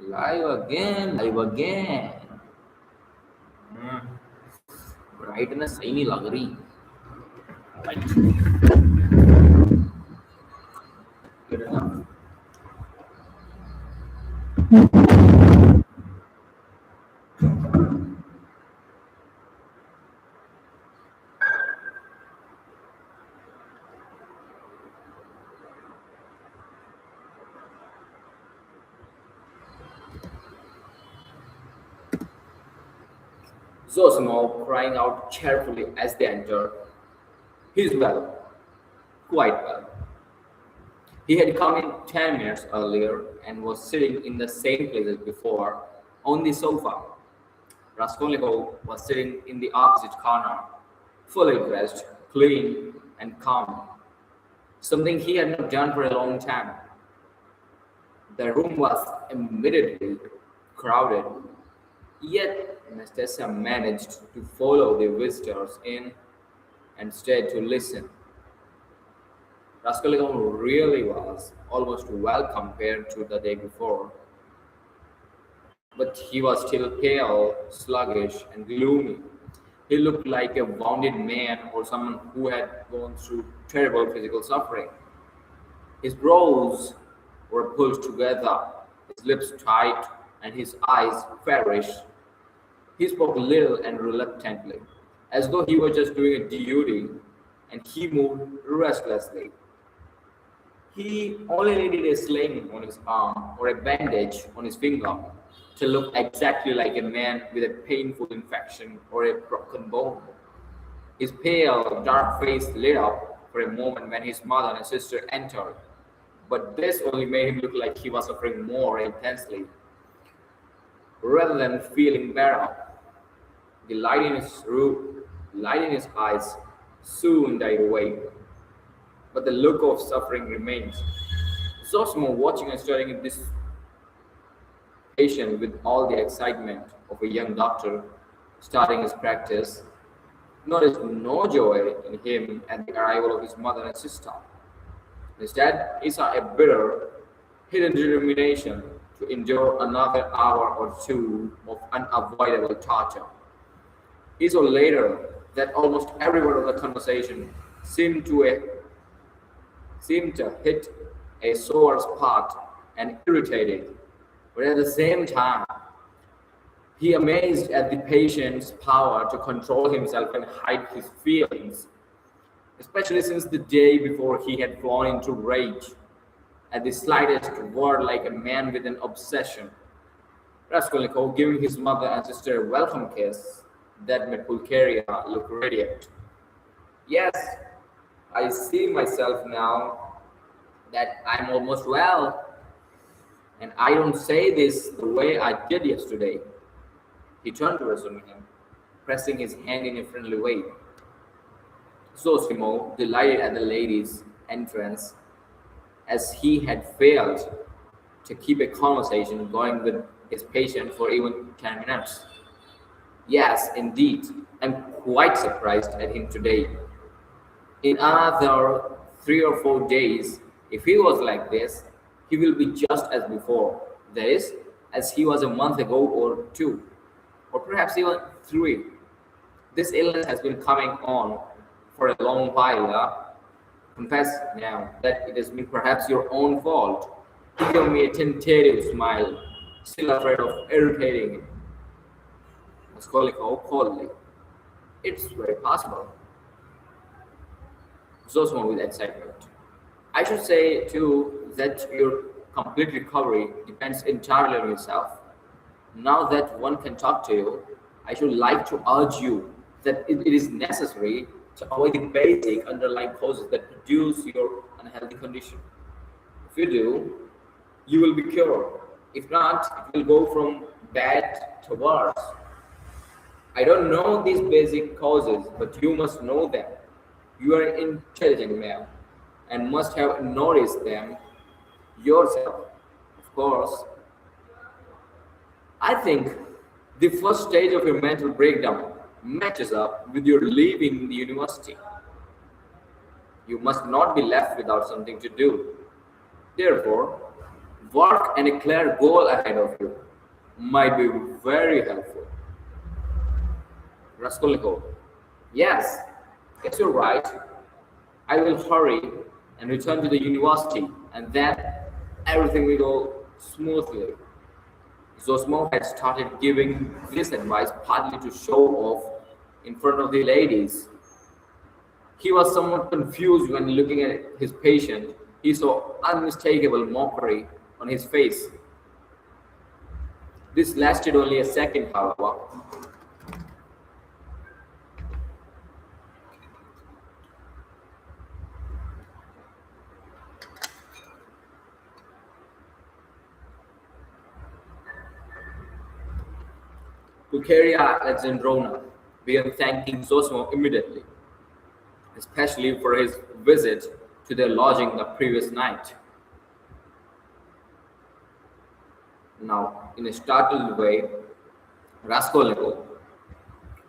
Live again, live again. Hmm. Bright and shiny लग रही. Right. Good enough. Zosimo crying out cheerfully as they enter. He's well, quite well. He had come in 10 minutes earlier and was sitting in the same place as before, on the sofa. Raskolnikov was sitting in the opposite corner, fully dressed, clean, and calm, something he had not done for a long time. The room was immediately crowded, yet Nastasia managed to follow the visitors in and stayed to listen. Raskolnikov really was almost well compared to the day before, but he was still pale, sluggish, and gloomy. He looked like a wounded man or someone who had gone through terrible physical suffering. His brows were pulled together, his lips tight, and his eyes feverish. He spoke little and reluctantly, as though he were just doing a duty, and he moved restlessly. He only needed a sling on his arm or a bandage on his finger to look exactly like a man with a painful infection or a broken bone. His pale, dark face lit up for a moment when his mother and sister entered, but this only made him look like he was suffering more intensely rather than feeling better. The light in his eyes soon died away, but the look of suffering remained. Zosimo, watching and staring at this patient with all the excitement of a young doctor starting his practice, noticed no joy in him at the arrival of his mother and sister. Instead, he saw a bitter, hidden determination to endure another hour or two of unavoidable torture. He saw later that almost every word of the conversation seemed to a seemed to hit a sore spot and irritate it. But at the same time, he amazed at the patient's power to control himself and hide his feelings, especially since the day before he had flown into rage at the slightest word like a man with an obsession. Raskolnikov giving his mother and sister a welcome kiss that made Pulcheria look radiant. Yes, I see myself now that I'm almost well, and I don't say this the way I did yesterday. He turned to Razumihin, pressing his hand in a friendly way. Zosimo, delighted at the lady's entrance, as he had failed to keep a conversation going with his patient for even 10 minutes. Yes, indeed, I'm quite surprised at him today. In another 3 or 4 days, if he was like this, he will be just as before. That is, as he was a month ago or two, or perhaps even three. This illness has been coming on for a long while. Confess now that it has been perhaps your own fault. He gave me a tentative smile, still afraid of irritating him. Raskolnikov coldly. It's very possible. Zosimo with excitement. I should say too that your complete recovery depends entirely on yourself. Now that one can talk to you, I should like to urge you that it is necessary to avoid the basic underlying causes that produce your unhealthy condition. If you do, you will be cured. If not, it will go from bad to worse. I don't know these basic causes, but you must know them. You are an intelligent man and must have noticed them yourself. Of course, I think the first stage of your mental breakdown matches up with your leaving the university. You must not be left without something to do. Therefore, Work and a clear goal ahead of you might be very helpful. Raskolnikov. Yes, yes, you're right. I will hurry and return to the university, and then everything will go smoothly. Zosimo had started giving this advice partly to show off in front of the ladies. He was somewhat confused when looking at his patient. He saw unmistakable mockery on his face. This lasted only a second, however. Pulcheria Alexandrovna began thanking Zosimo immediately, especially for his visit to their lodging the previous night. Now, in a startled way, Raskolnikov,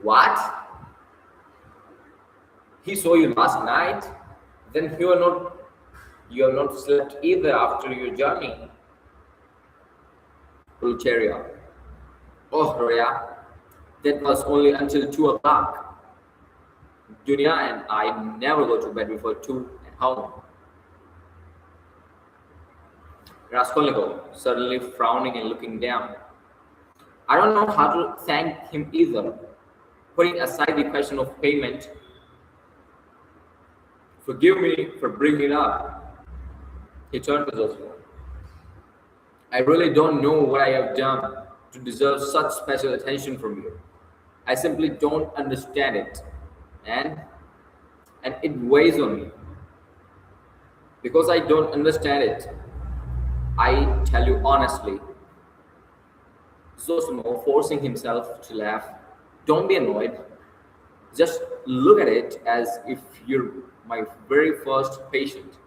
what? He saw you last night? Then you have not slept either after your journey. Pulcheria. Oh, Roya, that was only until 2 o'clock. Dunya and I never go to bed before 2 at home. Raskolnikov, suddenly frowning and looking down. I don't know how to thank him either. Putting aside the question of payment, forgive me for bringing it up. He turned to Zosimo. I really don't know what I have done to deserve such special attention from you. I simply don't understand it. And it weighs on me. Because I don't understand it, I tell you honestly. Zosimo, forcing himself to laugh, don't be annoyed. Just look at it as if you're my very first patient.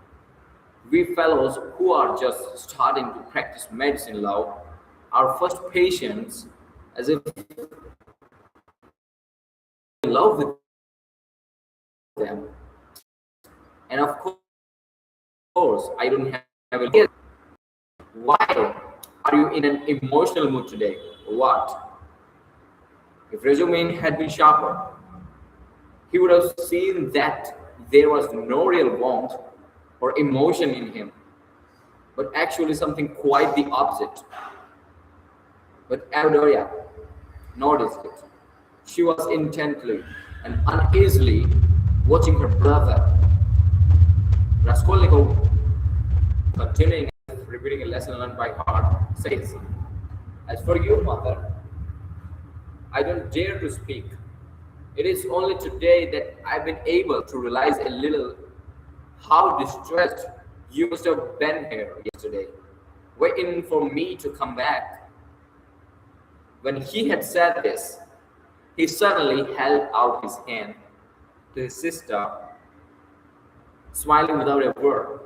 We fellows who are just starting to practice medicine now are first patients as if in love with them. And of course, I don't have a. Why? Are you in an emotional mood today? What? If Razumin had been sharper, he would have seen that there was no real warmth or emotion in him, but actually something quite the opposite. But Avdoria noticed it. She was intently and uneasily watching her brother. Raskolnikov, continuing repeating a lesson learned by heart, says, as for you, mother, I don't dare to speak. It is only today that I've been able to realize a little how distressed you must have been here yesterday, waiting for me to come back. When he had said this, he suddenly held out his hand to his sister, smiling without a word.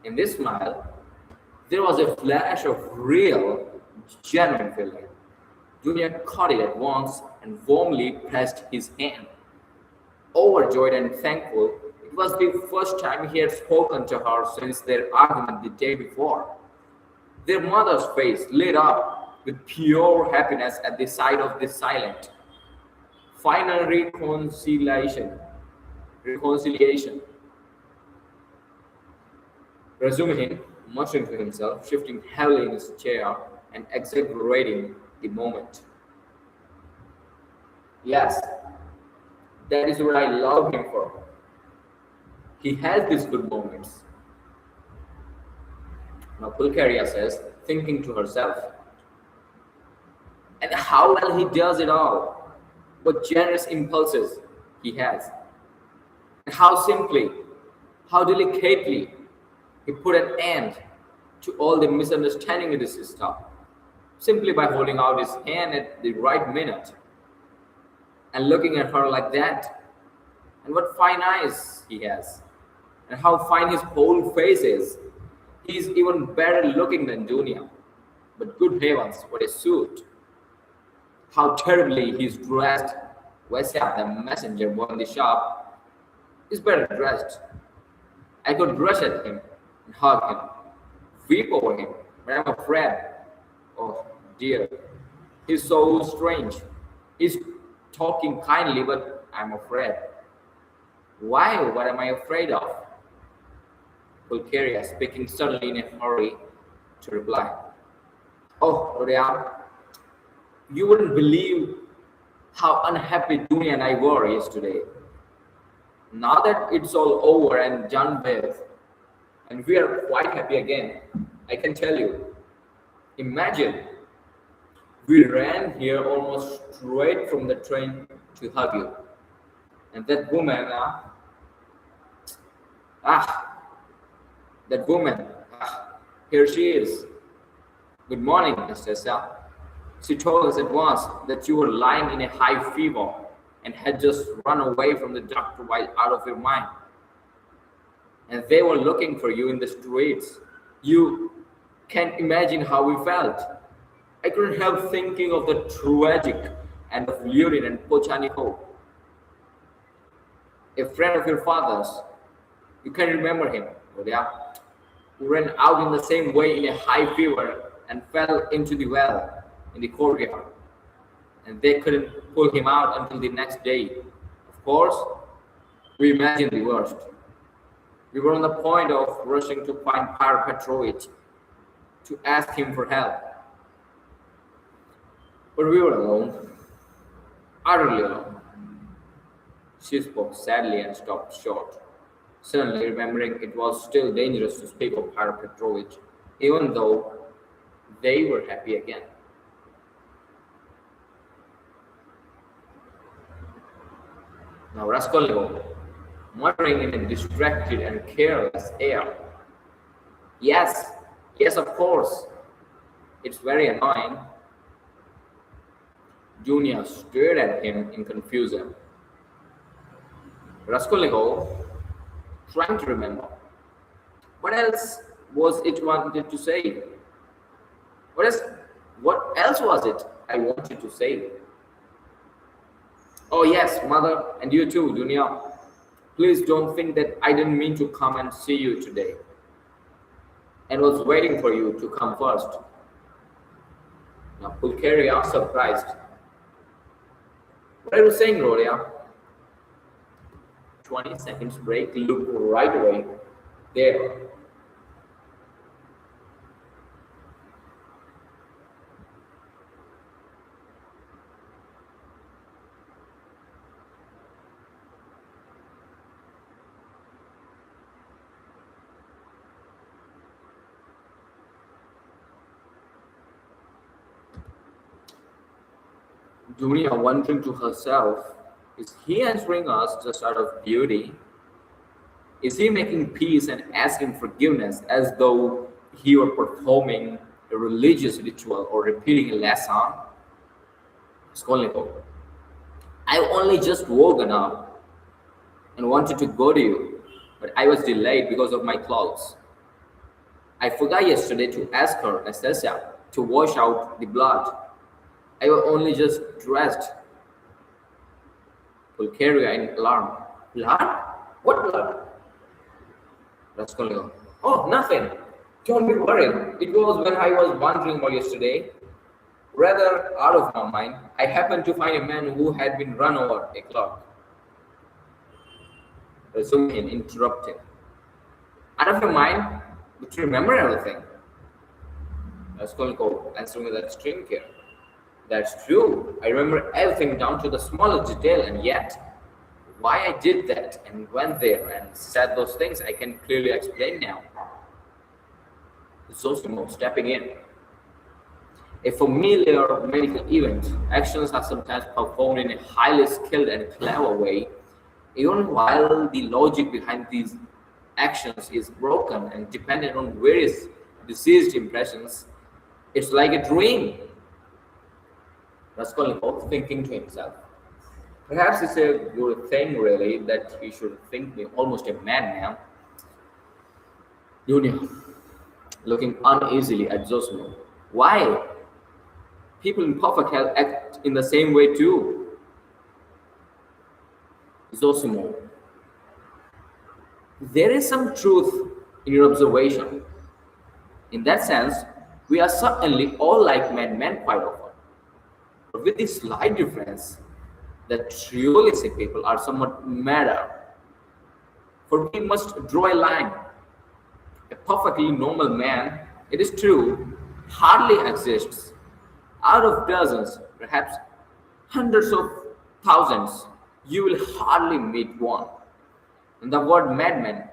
In this smile, there was a flash of real, genuine feeling. Dunya caught it at once and warmly pressed his hand. Overjoyed and thankful, it was the first time he had spoken to her since their argument the day before. Their mother's face lit up with pure happiness at the sight of this silent, final reconciliation. Razumihin, muttering to himself, shifting heavily in his chair and exaggerating the moment. Yes, that is what I love him for. He has these good moments. Now Pulcheria says, thinking to herself, and how well he does it all. What generous impulses he has. And how simply, how delicately he put an end to all the misunderstanding with his sister, simply by holding out his hand at the right minute and looking at her like that. And what fine eyes he has, and how fine his whole face is. He is even better looking than Dunya. But good heavens, what a suit! How terribly he's dressed. Vasya, the messenger boy in the shop, is better dressed. I could rush at him and hug him, weep over him, but I'm afraid. Oh dear, he's so strange. He's talking kindly, but I'm afraid. Why? What am I afraid of? Pulcheria, speaking suddenly in a hurry to reply. Oh, Rodia, you wouldn't believe how unhappy Dunia and I were yesterday. Now that it's all over and done with, and we are quite happy again, I can tell you. Imagine, we ran here almost straight from the train to hug you. And that woman, ah, that woman, here she is. Good morning, Nastasia. She told us at once that you were lying in a high fever and had just run away from the doctor while out of your mind. And they were looking for you in the streets. You can't imagine how we felt. I couldn't help thinking of the tragic end of Lurin and Pochaniko, a friend of your father's. You can remember him, Rodia, who ran out in the same way in a high fever and fell into the well in the courtyard. And they couldn't pull him out until the next day. Of course, we imagined the worst. We were on the point of rushing to find Pyro Petrovich to ask him for help. But we were alone, utterly alone. She spoke sadly and stopped short, suddenly remembering it was still dangerous to speak of Pyro Petrovich, even though they were happy again. Now Raskolnikov, muttering in a distracted and careless air, yes, yes, of course. It's very annoying. Dunya stared at him in confusion. Raskolnikov, trying to remember. What else was it wanted to say? What, what else was it I wanted to say? Oh yes, mother, and you too, Dunya. Please don't think that I didn't mean to come and see you today and was waiting for you to come first. Now Pulcheria, surprised. What are you saying, Rodia? 20 seconds break, look right away. There. Dunia wondering to herself, is he answering us just out of beauty? Is he making peace and asking forgiveness as though he were performing a religious ritual or repeating a lesson? Skolnikov, I only just woken up and wanted to go to you, but I was delayed because of my clothes. I forgot yesterday to ask her, Nastasia, to wash out the blood. I was only just dressed. Pulcheria in alarm. Blood? What blood? Raskolnikov. Oh, nothing. Don't be worried. It was when I was wandering about yesterday. Rather out of my mind, I happened to find a man who had been run over a clock. Razumihin interrupted. Out of your mind? But you remember everything. Raskolnikov answered with extreme care. That's true. I remember everything down to the smallest detail, and yet, why I did that and went there and said those things, I can clearly explain now. Zosimo stepping in. A familiar medical event, actions are sometimes performed in a highly skilled and clever way, even while the logic behind these actions is broken and dependent on various diseased impressions. It's like a dream. Raskolnikov thinking to himself. Perhaps it's a good thing, really, that he should think me almost a madman. Dunya, looking uneasily at Zosimo. Why? People in perfect health act in the same way too. Zosimo, there is some truth in your observation. In that sense, We are certainly all like men quite often, but with this slight difference that truly sick people are somewhat madder. For we must draw a line. A perfectly normal man, it is true, hardly exists. Out of dozens, perhaps hundreds of thousands, you will hardly meet one. And the word madman,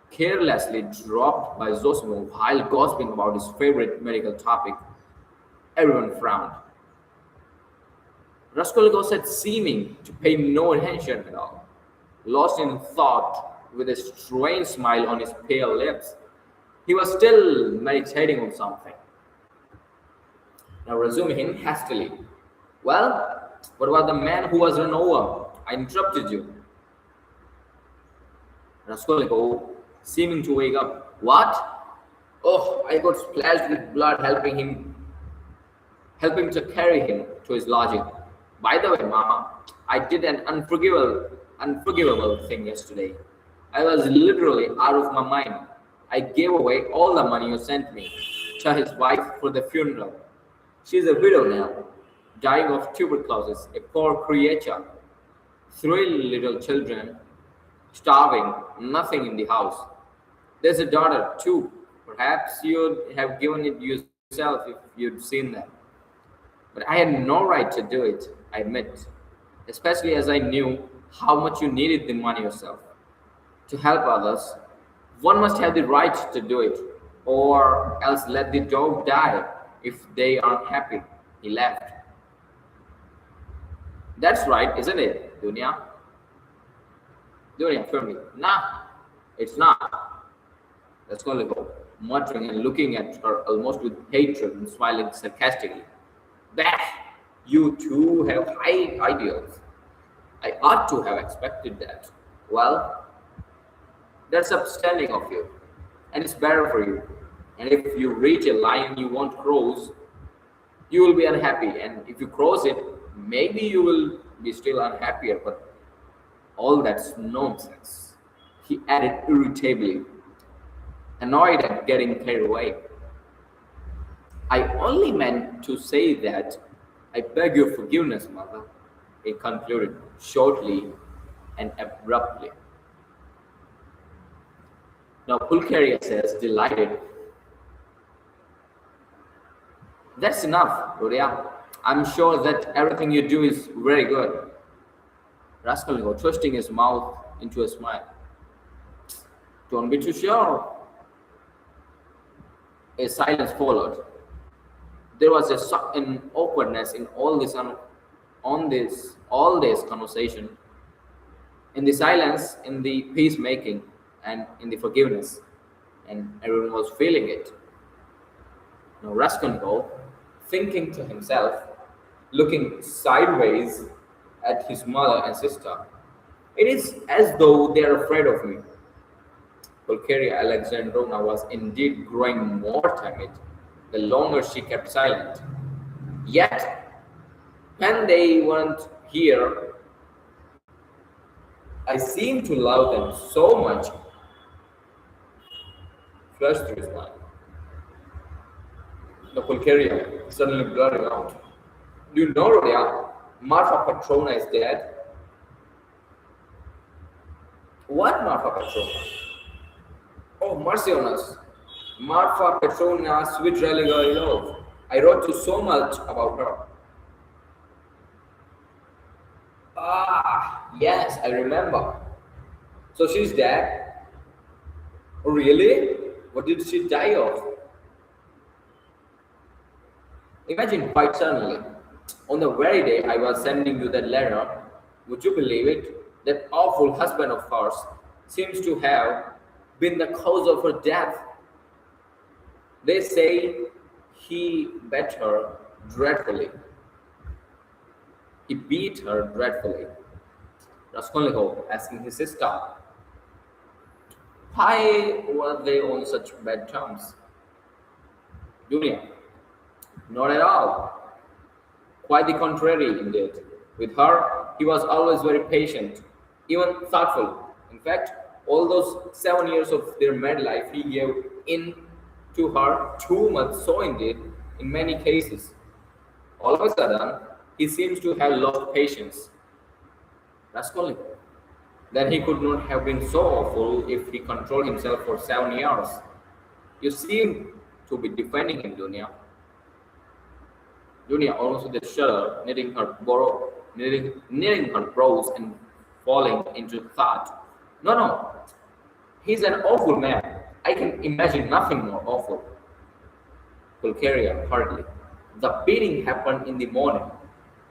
carelessly dropped by Zosimo while gossiping about his favorite medical topic, everyone frowned. Raskolnikov said, seeming to pay no attention at all, lost in thought with a strange smile on his pale lips. He was still meditating on something. Now resuming him hastily. Well, what about the man who was run over? I interrupted you. Raskolnikov, seeming to wake up. What? Oh, I got splashed with blood helping to carry him to his lodging. By the way, Mama, I did an unforgivable thing yesterday. I was literally out of my mind. I gave away all the money you sent me to his wife for the funeral. She's a widow now, dying of tuberculosis, a poor creature. Three little children, starving, nothing in the house. There's a daughter too. Perhaps you'd have given it yourself if you'd seen them. But I had no right to do it, I admit, especially as I knew how much you needed the money yourself. To help others, one must have the right to do it, or else let the dog die if they aren't happy. He laughed. That's right, isn't it, Dunya? Dunya, firmly. Nah, it's not. Let's go, muttering and looking at her almost with hatred and smiling sarcastically. Bah! You too have high ideals. I ought to have expected that. Well, that's upstanding of you, and it's better for you. And if you reach a line you won't cross, you will be unhappy. And if you cross it, maybe you will be still unhappier. But all that's nonsense, he added irritably, annoyed at getting carried away. I only meant to say that I beg your forgiveness, mother, he concluded shortly and abruptly. Now Pulcheria says, delighted, that's enough, Gloria. I'm sure that everything you do is very good. Raskolnikov twisting his mouth into a smile. Don't be too sure. A silence followed. There was a sudden awkwardness in all this conversation, in the silence, in the peacemaking, and in the forgiveness, and everyone was feeling it. Now Raskolnikov, thinking to himself, looking sideways at his mother and sister, it is as though they are afraid of me. Pulcheria Alexandrovna was indeed growing more timid the longer she kept silent. Yet, when they weren't here, I seemed to love them so much. Flashed through his mind. The Pulcheria suddenly blurting out. Do you know, Rodia, Marfa Petrona is dead? What Marfa Petrona? Oh, mercy on us. Marfa Petrona Svidrigailov. I wrote you so much about her. Ah, yes, I remember. So she's dead? Oh, really? What did she die of? Imagine quite suddenly, on the very day I was sending you that letter, would you believe it? That awful husband of hers seems to have been the cause of her death. They say he beat her dreadfully. He beat her dreadfully. Raskolnikov asking his sister, why were they on such bad terms? Dunya, not at all. Quite the contrary, indeed. With her, he was always very patient, even thoughtful. In fact, all those 7 years of their married life, he gave in to her too much so indeed in many cases. All of a sudden, he seems to have lost patience. Raskolnikov. Then he could not have been so awful if he controlled himself for 7 years. You seem to be defending him, Dunya. Dunya almost with a shudder, knitting her brows and falling into thought. No, no, he's an awful man. I can imagine nothing more awful. Pulcheria hurriedly. The beating happened in the morning,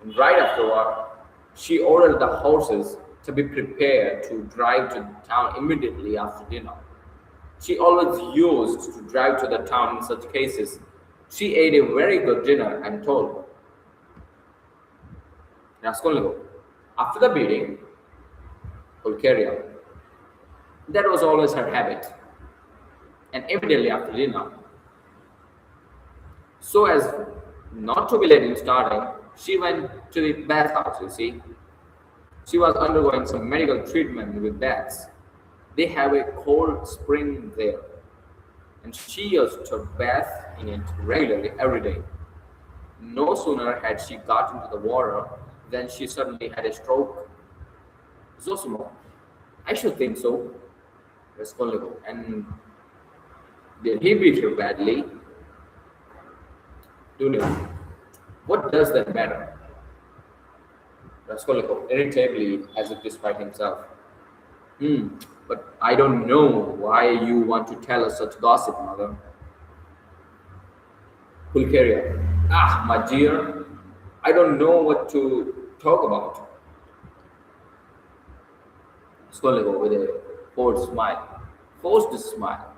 and right afterward, she ordered the horses to be prepared to drive to town immediately after dinner. She always used to drive to the town in such cases. She ate a very good dinner, I'm told. Raskolnikov. After the beating, Pulcheria. That was always her habit. And immediately after dinner, so as not to be late in starting, she went to the bathhouse, you see. She was undergoing some medical treatment with baths. They have a cold spring there, and she used to bath in it regularly every day. No sooner had she got into the water than she suddenly had a stroke. Zosimo, I should think so, Raskolnikov. And did he beat her badly? Dunya, what does that matter? Raskolnikov, irritably, as if despite himself. But I don't know why you want to tell us such gossip, mother. Pulcheria, my dear, I don't know what to talk about. Raskolnikov with a forced smile.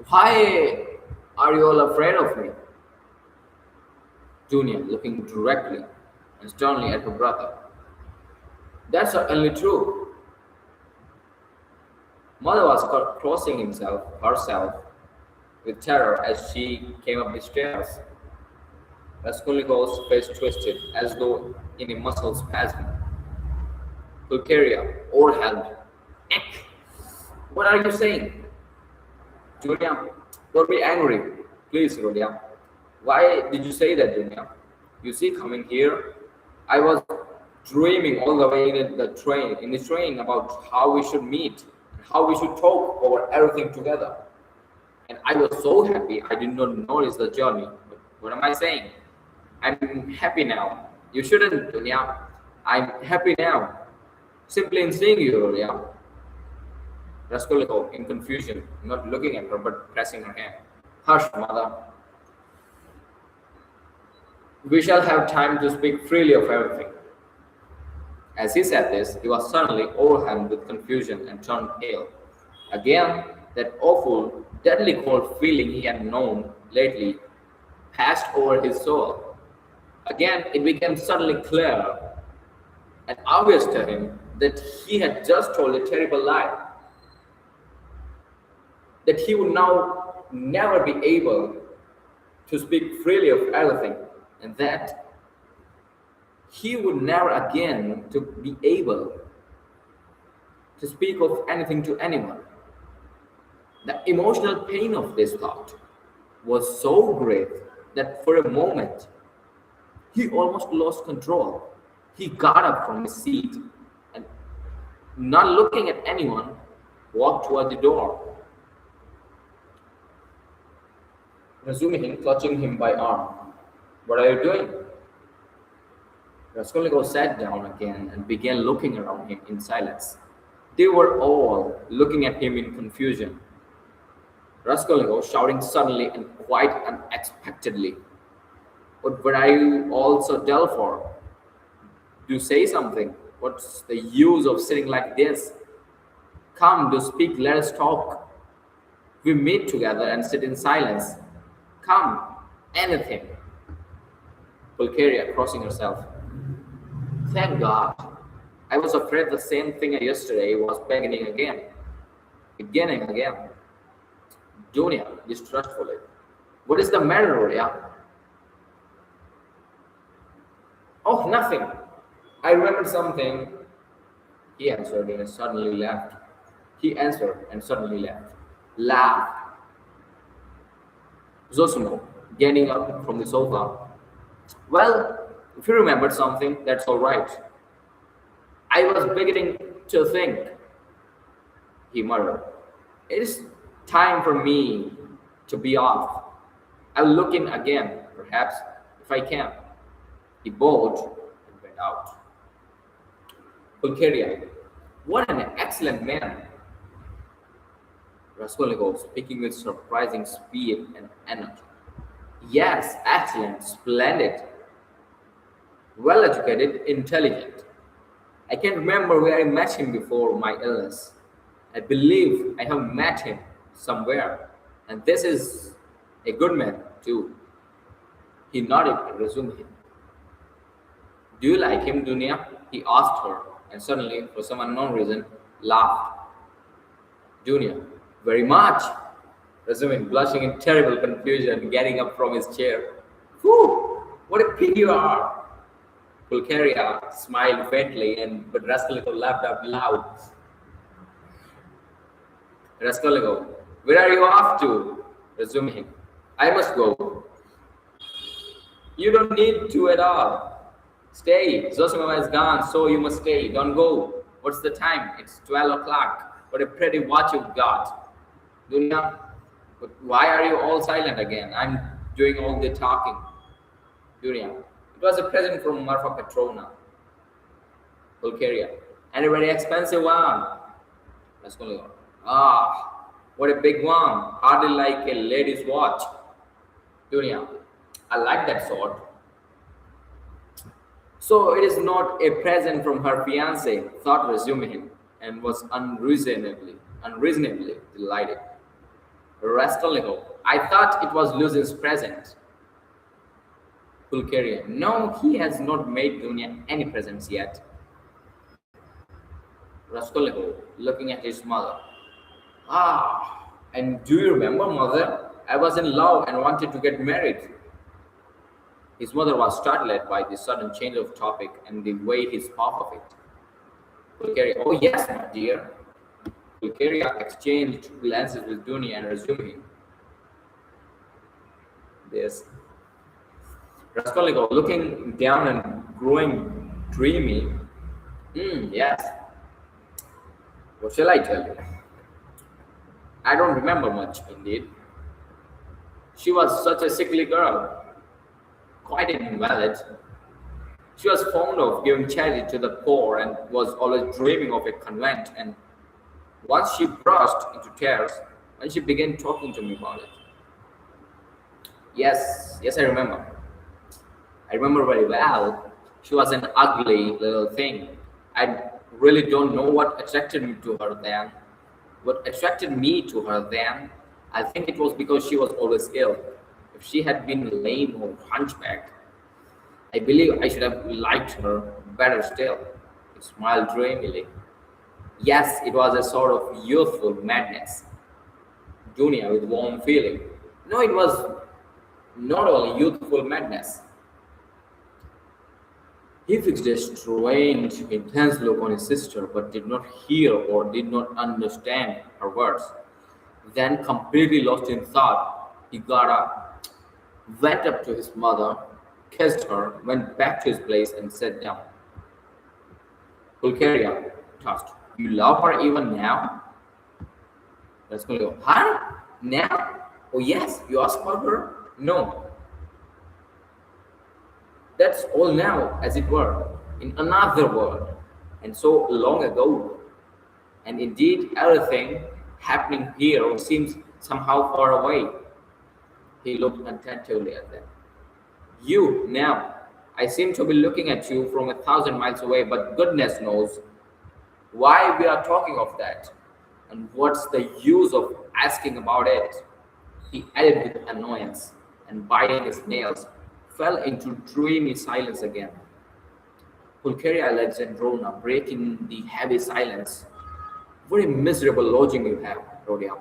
Why are you all afraid of me? Dunya, looking directly and sternly at her brother. That's certainly true. Mother was crossing herself with terror as she came up the stairs. Raskolnikov's face twisted as though in a muscle spasm. Pulcheria, or help. What are you saying? Julia, don't be angry. Please, Julia. Why did you say that, Dunya? You see, coming here, I was dreaming all the way in the train about how we should meet, how we should talk over everything together. And I was so happy I did not notice the journey. But what am I saying? I'm happy now. You shouldn't, Dunya. I'm happy now. Simply in seeing you, Julia. Raskolnikov, in confusion, not looking at her but pressing her hand. Hush, mother. We shall have time to speak freely of everything. As he said this, he was suddenly overwhelmed with confusion and turned pale. Again, that awful, deadly cold feeling he had known lately passed over his soul. Again, it became suddenly clear and obvious to him that he had just told a terrible lie, that he would now never be able to speak freely of everything, and that he would never again to be able to speak of anything to anyone. The emotional pain of this thought was so great that for a moment he almost lost control. He got up from his seat and, not looking at anyone, walked toward the door. Razumihin clutching him by arm. What are you doing? Raskolnikov sat down again and began looking around him in silence. They were all looking at him in confusion. Raskolnikov shouting suddenly and quite unexpectedly. What are you all so dull for? Do say something. What's the use of sitting like this? Come, do speak, let us talk. We meet together and sit in silence. Come, anything. Pulcheria crossing herself. Thank God. I was afraid the same thing yesterday was beginning again. Dunya, distrustfully. What is the matter, Rodia? Oh, nothing. I remembered something. He answered and suddenly laughed. He answered and suddenly laughed. Laughed. Zosimo, getting up from the sofa. Well, if you remembered something, that's all right. I was beginning to think, he muttered. It is time for me to be off. I'll look in again, perhaps, if I can. He bowed and went out. Pulcheria, what an excellent man! Raskolnikov speaking with surprising speed and energy. Yes, excellent, splendid, well educated, intelligent. I can't remember where I met him before my illness. I believe I have met him somewhere, and this is a good man, too. He nodded and resumed him. Do you like him, Dunia? He asked her, and suddenly, for some unknown reason, laughed. Dunia, very much. Resuming, blushing in terrible confusion, getting up from his chair. Whew, what a pig you are! Pulcheria smiled faintly, but Raskolnikov laughed out loud. Raskolnikov, where are you off to? Resuming, I must go. You don't need to at all. Stay. Zosima is gone, so you must stay. Don't go. What's the time? It's 12 o'clock. What a pretty watch you've got. Dunya, but why are you all silent again? I'm doing all the talking. Dunya, it was a present from Marfa Petrovna. Bulgaria, and a very expensive one. Raskolnikov, ah, what a big one. Hardly like a lady's watch. Dunya, I like that sort. So it is not a present from her fiance, thought Razumihin, and was unreasonably delighted. Raskolnikov, I thought it was Luzin's present. Pulcheria, no, he has not made Dunya any presents yet. Raskolnikov, looking at his mother. Ah, and do you remember, mother? I was in love and wanted to get married. His mother was startled by the sudden change of topic and the way he spoke of it. Pulcheria, oh yes, my dear. Pulcheria exchanged glances with Dunya and resumed this. Raskolnikov, looking down and growing dreamy. Yes. What shall I tell you? I don't remember much, indeed. She was such a sickly girl, quite an invalid. She was fond of giving charity to the poor and was always dreaming of a convent. And once she burst into tears when she began talking to me about it. Yes, I remember. I remember very well. She was an ugly little thing. I really don't know what attracted me to her then. What attracted me to her then, I think it was because she was always ill. If she had been lame or hunchbacked, I believe I should have liked her better still. He smiled dreamily. Yes, it was a sort of youthful madness. Dunya with warm feeling. No, it was not only youthful madness. He fixed a strange, intense look on his sister, but did not hear or did not understand her words. Then, completely lost in thought, he got up, went up to his mother, kissed her, went back to his place, and sat down. Pulcheria tossed. You love her even now? Raskolnikov, huh? Now? Oh yes, you ask for her? No. That's all now, as it were, in another world, and so long ago. And indeed, everything happening here seems somehow far away. He looked attentively at them. You, now, I seem to be looking at you from 1,000 miles away, but goodness knows why we are talking of that, and what's the use of asking about it? He added with annoyance, and biting his nails, fell into dreamy silence again. Pulcheria Alexandrovna, breaking the heavy silence. What a miserable lodging you have, Rhodia.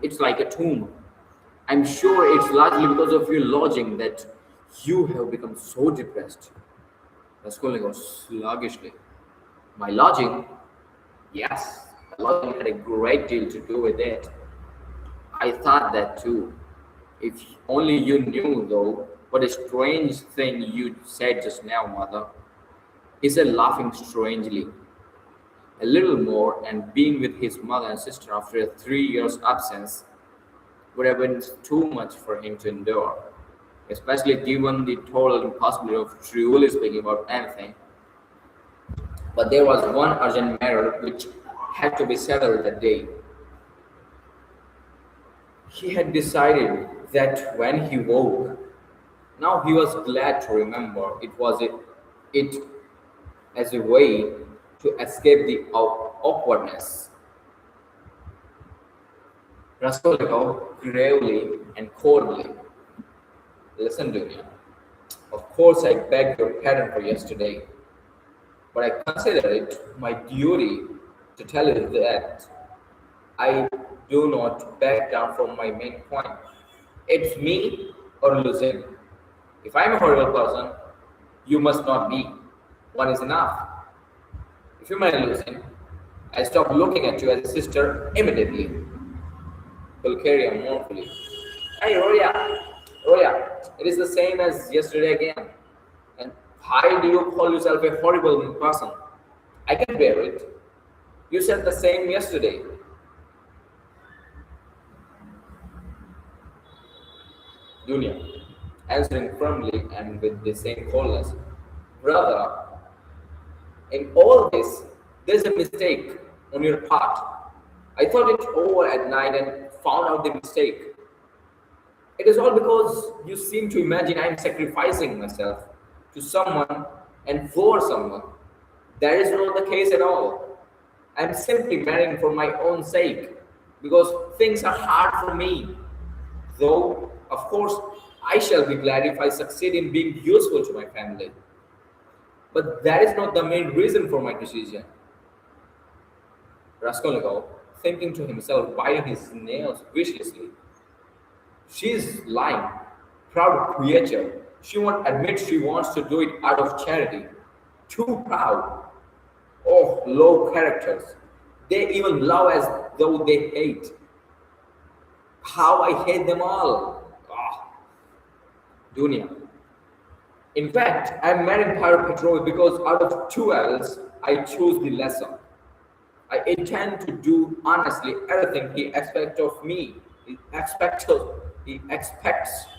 It's like a tomb. I'm sure it's largely because of your lodging that you have become so depressed. Raskolnikov sluggishly. My lodging? Yes, my lodging had a great deal to do with it. I thought that too. If only you knew, though, what a strange thing you said just now, mother. He said, laughing strangely. A little more, and being with his mother and sister after a 3 years absence would have been too much for him to endure, especially given the total impossibility of truly speaking about anything. But there was one urgent matter which had to be settled that day. He had decided that when he woke, now he was glad to remember it as a way to escape the awkwardness. Raskolnikov gravely and coldly listened to me. Of course, I begged your pardon for yesterday, but I consider it my duty to tell you that I do not back down from my main point. It's me or losing. If I'm a horrible person, you must not be. One is enough. If you mind losing, I stop looking at you as a sister immediately. Pulcheria mournfully. Hey, Roya, Roya, it is the same as yesterday again. And why do you call yourself a horrible person? I can bear it. You said the same yesterday. Dunya, answering firmly and with the same coldness. Brother, in all this, there's a mistake on your part. I thought it over at night and found out the mistake. It is all because you seem to imagine I am sacrificing myself to someone and for someone. That is not the case at all. I am simply marrying for my own sake because things are hard for me. Though, of course, I shall be glad if I succeed in being useful to my family. But that is not the main reason for my decision. Raskolnikov, thinking to himself, biting his nails viciously. She is lying, proud creature. She won't admit she wants to do it out of charity. Too proud. Oh, low characters. They even love as though they hate. How I hate them all. Ah, Dunya. In fact, I'm marrying Pyro Petrovich because out of two evils, I choose the lesser. I intend to do honestly everything he expects of me. He expects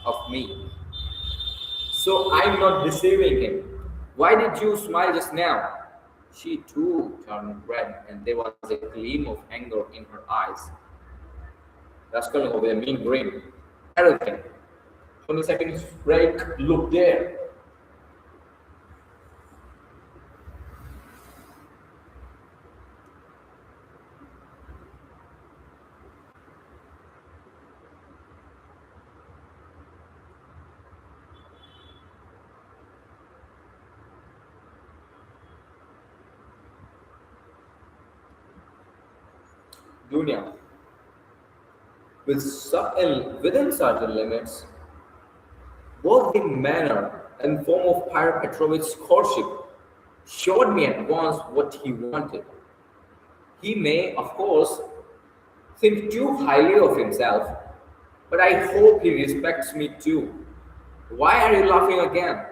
of me. So I'm not deceiving him. Why did you smile just now? She too turned red, and there was a gleam of anger in her eyes. Raskolnikov with a mean grin. Everything. 20 seconds break. Look there. Dunya, within certain limits, both the manner and form of Pyro Petrovich's courtship showed me at once what he wanted. He may, of course, think too highly of himself, but I hope he respects me too. Why are you laughing again?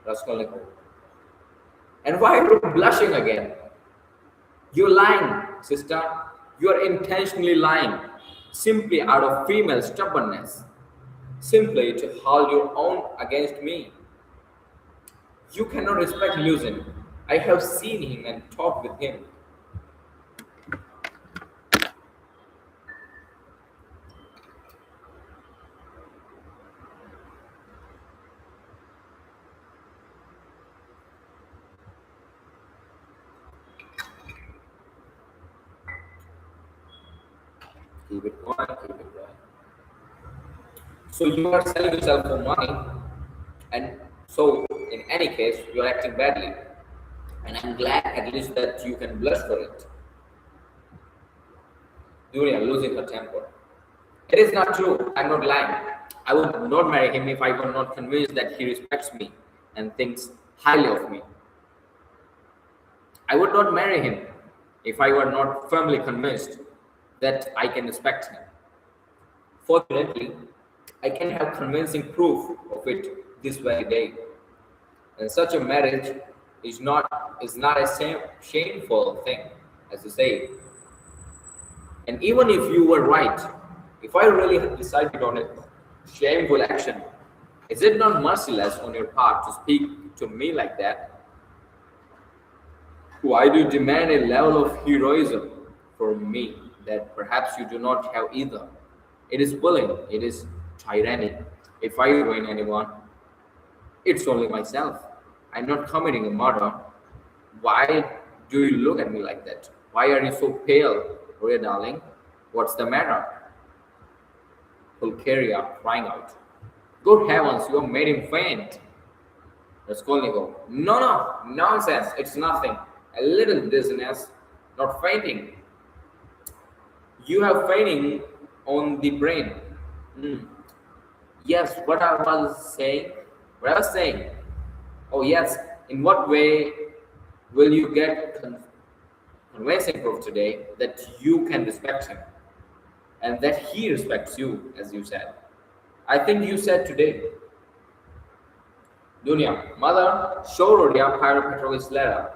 Raskolnikov. And why are you blushing again? You're lying, sister. You are intentionally lying, simply out of female stubbornness, simply to hold your own against me. You cannot respect Luzin. I have seen him and talked with him. Keep it quiet, keep it quiet. So you are selling yourself for money, and so in any case, you are acting badly. And I'm glad at least that you can blush for it. Julia losing her temper. It is not true. I'm not lying. I would not marry him if I were not convinced that he respects me and thinks highly of me. I would not marry him if I were not firmly convinced that I can respect him. Fortunately, I can have convincing proof of it this very day. And such a marriage is not a shameful thing, as you say. And even if you were right, if I really had decided on a shameful action, is it not merciless on your part to speak to me like that? Why do you demand a level of heroism from me that perhaps you do not have either? It is bullying, it is tyranny. If I ruin anyone, it's only myself. I'm not committing a murder. Why do you look at me like that? Why are you so pale, Ria darling? What's the matter? Pulcheria crying out. Good heavens, you have made him faint. Raskolnikov. No, no, nonsense. It's nothing. A little dizziness, not fainting. You have fainting on the brain. Hmm. Yes, what I was saying. What I was saying. Oh, yes. In what way will you get convincing proof today that you can respect him and that he respects you, as you said? I think you said today. Dunya, mother, show Rodia Pyro Petrovich's letter.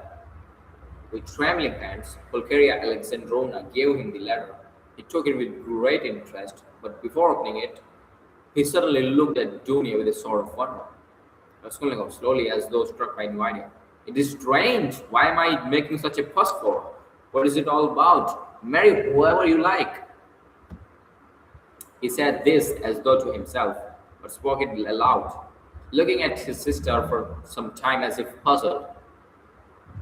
With trembling hands, Pulcheria Alexandrovna gave him the letter. He took it with great interest, but before opening it, he suddenly looked at Dunya with a sort of wonder. Raskolnikov slowly, as though struck by new idea. It is strange. Why am I making such a fuss for? What is it all about? Marry whoever you like. He said this as though to himself, but spoke it aloud, looking at his sister for some time as if puzzled.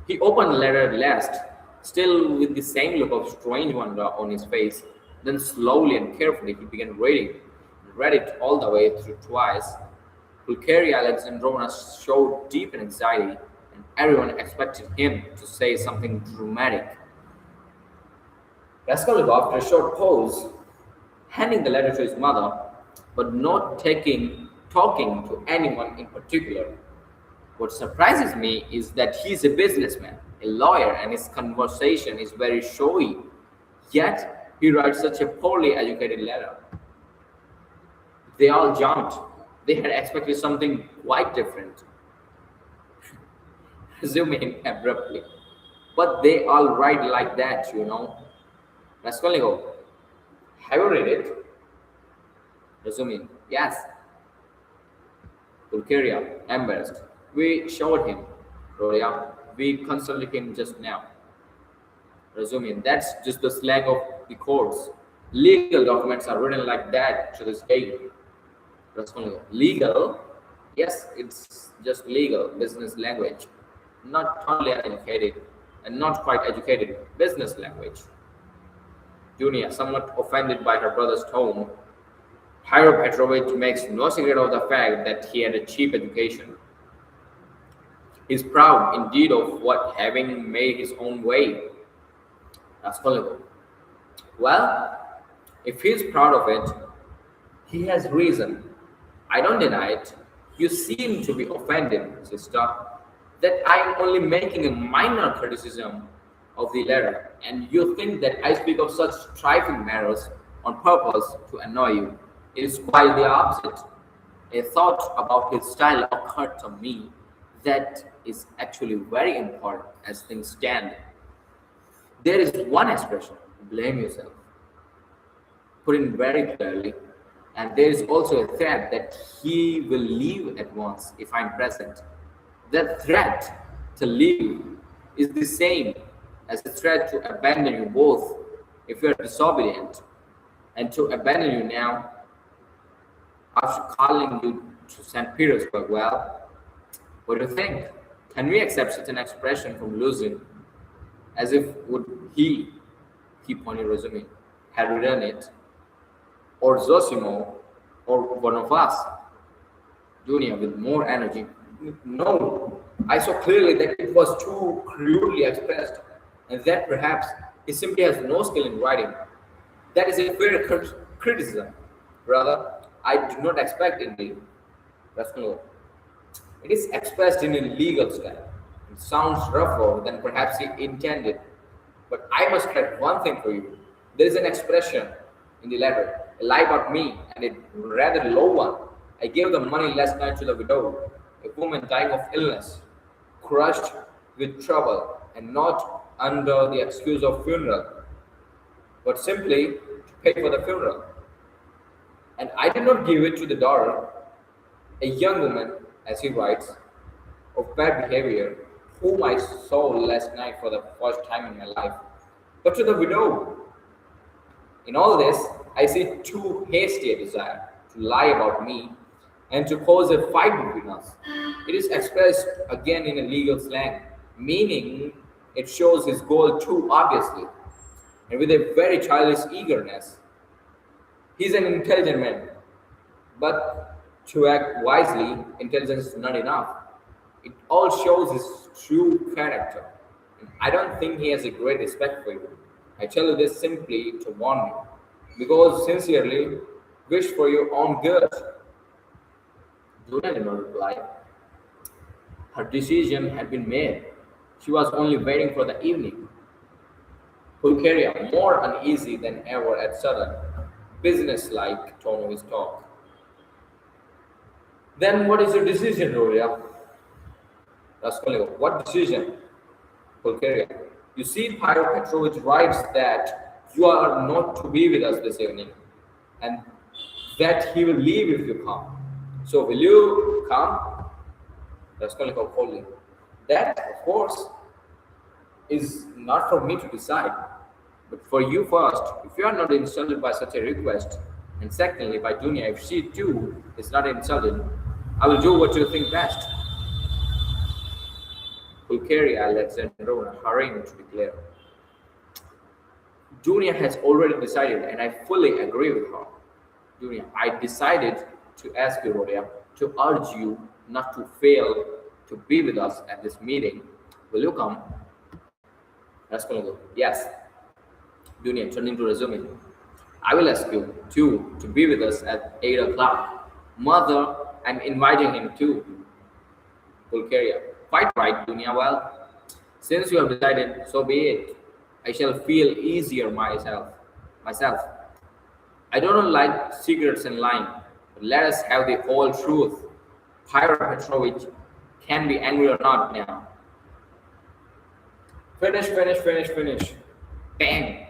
He opened the letter at last, still with the same look of strange wonder on his face. Then slowly and carefully he began reading, and read it all the way through twice. Pulcheria Alexandrovna showed deep anxiety, and everyone expected him to say something dramatic. Raskolnikov, after a short pause, handing the letter to his mother, but not talking to anyone in particular. What surprises me is that he is a businessman, a lawyer, and his conversation is very showy. Yet he writes such a poorly educated letter. They all jumped. They had expected something quite different, resuming abruptly. But they all write like that, you know. Raskolnikov, have you read it? Resuming, yes. Pulcheria, embarrassed. We showed him. Rodia, we consulted him just now. Resuming, that's just the slang of the courts. Legal documents are written like that to this day. Raskolnikov, legal? Yes, it's just legal, business language. Not totally uneducated and not quite educated, business language. Dunia, somewhat offended by her brother's tone, Pyro Petrovich makes no secret of the fact that he had a cheap education. He is proud indeed of what having made his own way. Raskolnikov. Well, if he is proud of it, he has reason. I don't deny it. You seem to be offended, sister, that I am only making a minor criticism of the letter, and you think that I speak of such trifling matters on purpose to annoy you. It is quite the opposite. A thought about his style occurred to me that is actually very important as things stand. There is one expression, blame yourself, put in very clearly, and there is also a threat that he will leave at once if I'm present. That threat to leave is the same as the threat to abandon you both if you are disobedient, and to abandon you now after calling you to St. Petersburg. Well, what do you think? Can we accept such an expression from Luzin as if would he, keep on your resume, had written it, or Zosimo, or one of us? Dunia with more energy. No, I saw clearly that it was too crudely expressed, and that perhaps he simply has no skill in writing. That is a fair criticism. Rather, I do not expect indeed. Raskolnikov. It is expressed in a legal style. It sounds rougher than perhaps he intended. But I must correct one thing for you. There is an expression in the letter, a lie about me, and a rather low one. I gave the money last night to the widow, a woman dying of illness, crushed with trouble, and not under the excuse of funeral, but simply to pay for the funeral. And I did not give it to the daughter, a young woman, as he writes, of bad behavior, whom I saw last night for the first time in my life, but to the widow. In all this, I see too hasty a desire to lie about me and to cause a fight between us. It is expressed again in a legal slang, meaning it shows his goal too obviously and with a very childish eagerness. He's an intelligent man, but to act wisely, intelligence is not enough. It all shows his true character. And I don't think he has a great respect for you. I tell you this simply to warn you, because sincerely wish for your own good. Duna did not reply. Her decision had been made. She was only waiting for the evening. Pulcheria, more uneasy than ever at sudden, business-like tone of his talk. Then what is your decision, Roria? Raskolnikov, what decision? Pulcheria. You see, Pyro Petrovich writes that you are not to be with us this evening, and that he will leave if you come. So will you come? Raskolnikov coldly. That, of course, is not for me to decide, but for you first. If you are not insulted by such a request, and secondly by Dunya, if she too is not insulted, I will do what you think best. Pulcheria Alexandrovna hurrying to declare. Dunya has already decided, and I fully agree with her. Dunya, I decided to ask you, Rodia, to urge you not to fail to be with us at this meeting. Will you come? Raskolnikov, yes. Dunya, turning to resume. I will ask you, too, to be with us at 8 o'clock. Mother, I'm inviting him too. Pulcheria, quite right, Dunya. Well, since you have decided, so be it. I shall feel easier myself. I don't like secrets and lying, but let us have the whole truth. Pyro Petrovich can be angry or not now. Finish. Bang!